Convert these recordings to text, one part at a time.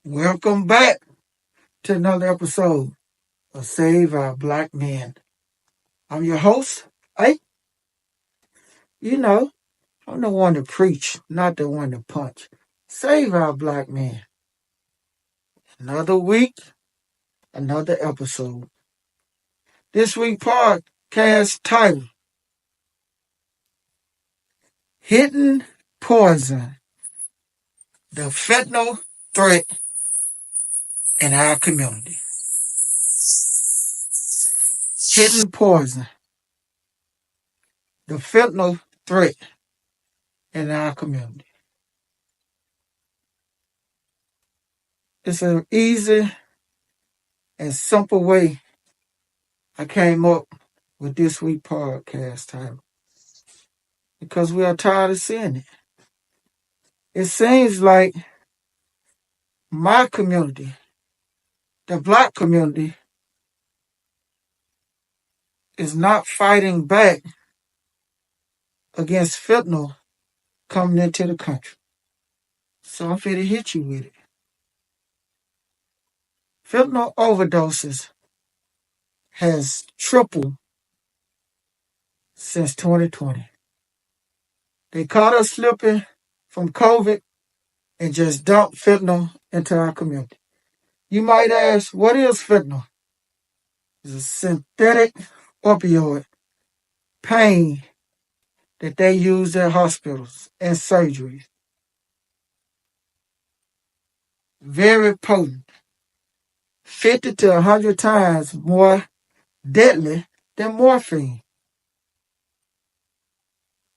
Welcome back to another episode of Save Our Black Men. I'm your host. Hey, you know, I'm the one to preach, not the one to punch. Save our black men. Another week, another episode. This week podcast title, Hidden Poison, the Fentanyl Threat in Our Community. Hidden Poison, the Fentanyl Threat in Our Community. It's an easy and simple way I came up with this week podcast title because we are tired of seeing it. It seems like my community, the black community, is not fighting back against fentanyl coming into the country. So I'm finna hit you with it. Fentanyl overdoses has tripled since 2020. They caught us slipping from COVID and just dumped fentanyl into our community. You might ask, what is fentanyl? It's a synthetic opioid pain that they use in hospitals and surgeries. Very potent. 50 to 100 times more deadly than morphine.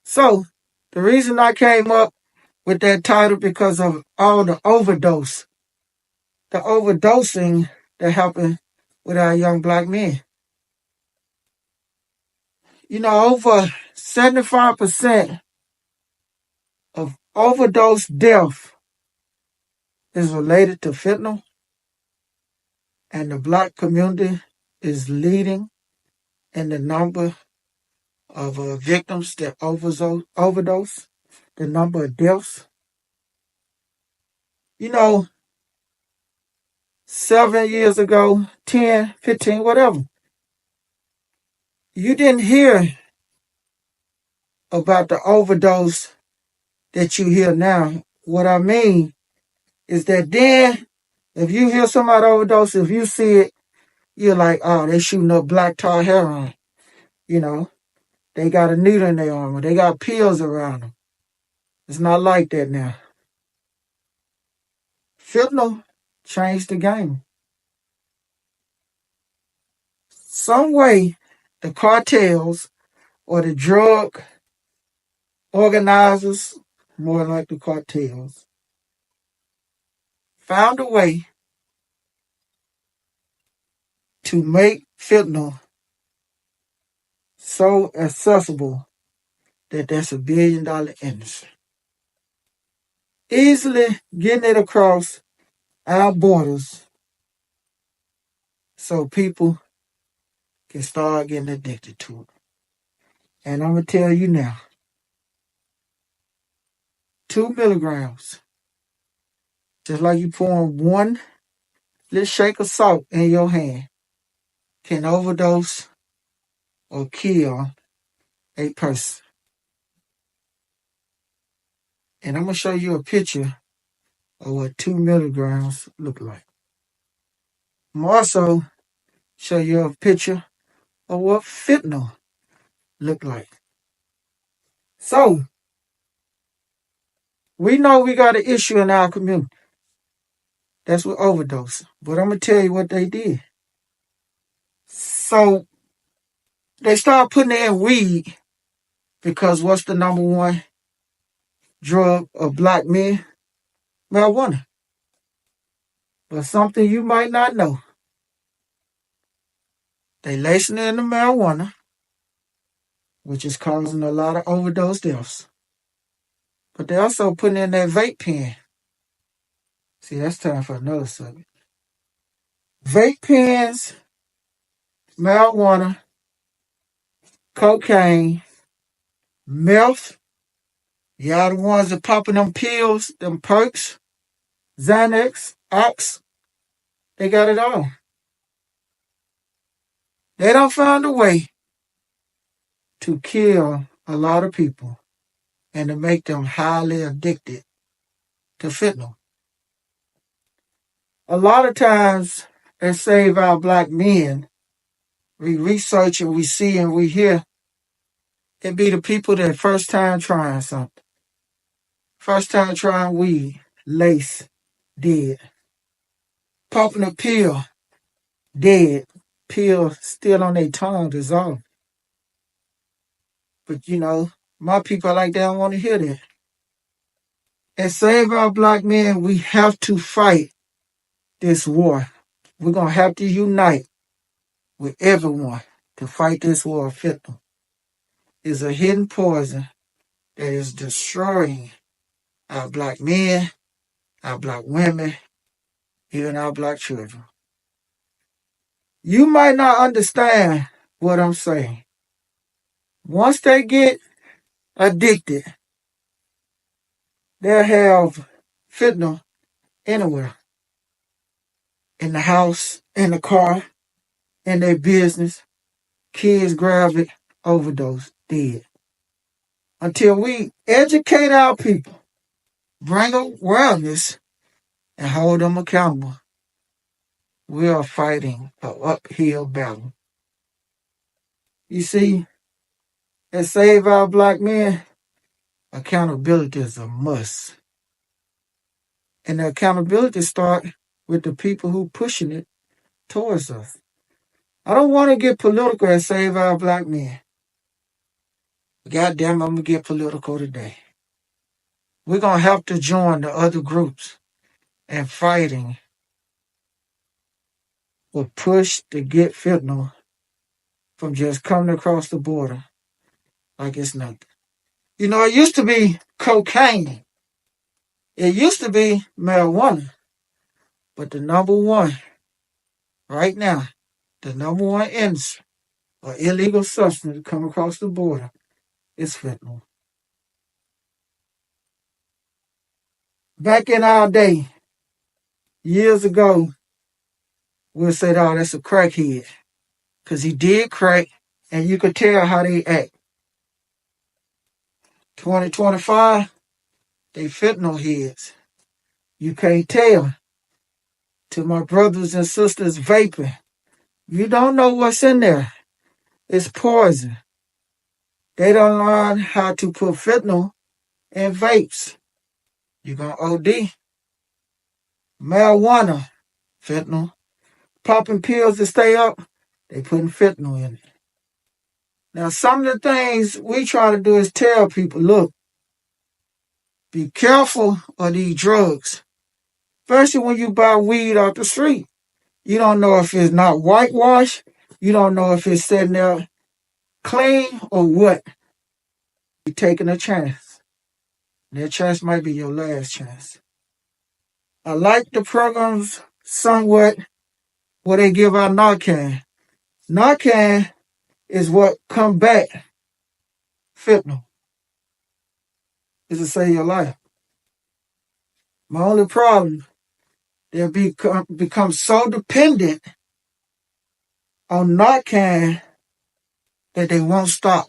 So, the reason I came up with that title because of all the overdosing that happened with our young black men. Over 75% of overdose death is related to fentanyl, and the black community is leading in the number of victims that overdose, the number of deaths. 7 years ago, 10, 15, whatever, you didn't hear about the overdose that you hear now. What I mean is that then, if you hear somebody overdose, if you see it, you're like, oh, they shooting up black tar heroin. They got a needle in their arm, or they got pills around them. It's not like that now. Fentanyl changed the game. Some way, the cartels or the drug organizers, more like the cartels, found a way to make fentanyl so accessible that that's $1 billion industry. Easily getting it across our borders so people can start getting addicted to it. And I'm going to tell you now, 2 milligrams, just like you pouring one little shake of salt in your hand, can overdose or kill a person. And I'm going to show you a picture of what 2 milligrams look like. I'm also show you a picture of what fentanyl look like. So, we know we got an issue in our community. That's with overdose. But I'm going to tell you what they did. So, they started putting it in weed because what's the number one drug of black men? Marijuana. But something you might not know. They lacing it in the marijuana, which is causing a lot of overdose deaths. But they also putting in that vape pen. See, that's time for another subject. Vape pens, marijuana, cocaine, meth. Y'all the ones that popping them pills, them perks, Xanax, ox, they got it all. They don't find a way to kill a lot of people and to make them highly addicted to fentanyl. A lot of times, they save our black men. We research and we see and we hear it be the people that first time trying something. First time trying weed, lace, dead. Popping a pill, dead. Pill still on their tongue, dissolved. But my people like they don't want to hear that. And save our black men, we have to fight this war. We're going to have to unite with everyone to fight this war of fentanyl. It's a hidden poison that is destroying our black men, our black women, even our black children. You might not understand what I'm saying. Once they get addicted, they'll have fentanyl anywhere. In the house, in the car, in their business. Kids grab it, overdose, dead. Until we educate our people, bring awareness, and hold them accountable, we are fighting an uphill battle. You see, to save our black men, accountability is a must. And the accountability starts with the people who pushing it towards us. I don't want to get political and save our black men. God damn, I'm going to get political today. We're going to have to join the other groups and fighting will push to get fentanyl from just coming across the border like it's nothing. It used to be cocaine. It used to be marijuana. But the number one, right now, the number one industry or illegal substance to come across the border is fentanyl. Back in our day, years ago, we'll say, oh, that's a crackhead. Because he did crack, and you could tell how they act. 2025, they fentanyl heads. You can't tell. To my brothers and sisters vaping, you don't know what's in there. It's poison. They don't learn how to put fentanyl in vapes. You're going to OD. Marijuana, fentanyl. Popping pills to stay up, they putting fentanyl in it. Now, some of the things we try to do is tell people, look, be careful of these drugs. Especially when you buy weed off the street. You don't know if it's not whitewashed. You don't know if it's sitting there clean or what. You're taking a chance. That chance might be your last chance. I like the programs somewhat where they give out Narcan. Narcan is what combat fentanyl. Is to save your life. My only problem, they'll become so dependent on Narcan that they won't stop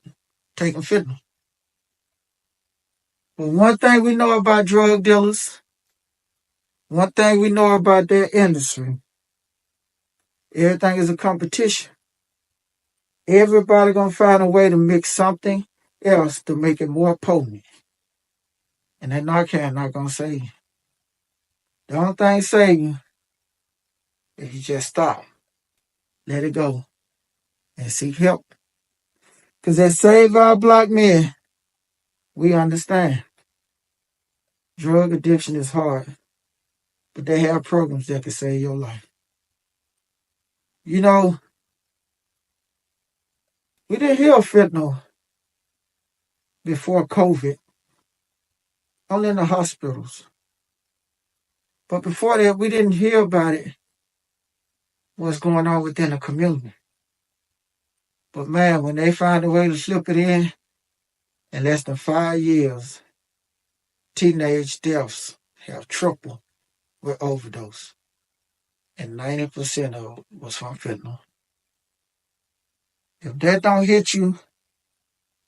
taking fentanyl. But one thing we know about drug dealers, one thing we know about their industry, everything is a competition. Everybody gonna find a way to mix something else to make it more potent. And that Narcan not gonna save you. The only thing save you if you just stop, let it go, and seek help. Because that save our black men, we understand. Drug addiction is hard, but they have programs that can save your life. We didn't hear of fentanyl before COVID, only in the hospitals. But before that, we didn't hear about it, what's going on within the community. But man, when they find a way to slip it in less than 5 years, teenage deaths have tripled with overdose. and 90% of it was from fentanyl. If that don't hit you,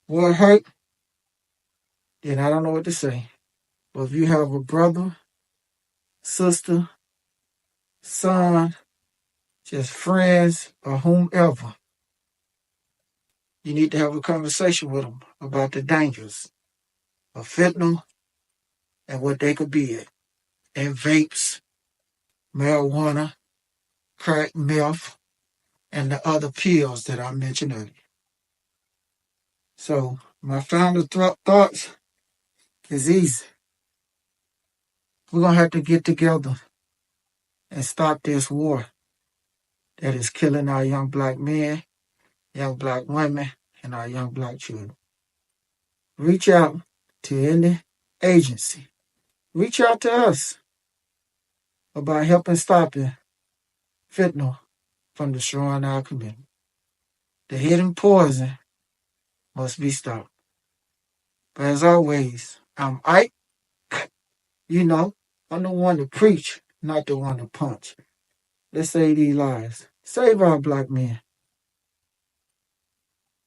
what hurt, then I don't know what to say. But if you have a brother, sister, son, just friends, or whomever, you need to have a conversation with them about the dangers of fentanyl and what they could be in vapes, marijuana, crack, meth, and the other pills that I mentioned earlier. So my final thoughts is easy. We're going to have to get together and stop this war that is killing our young black men, young black women, and our young black children. Reach out to any agency. Reach out to us about helping stopping fentanyl from destroying our community. The hidden poison must be stopped. But as always, I'm Ike. You know, I'm the one to preach, not the one to punch. Let's save these lives. Save our black men.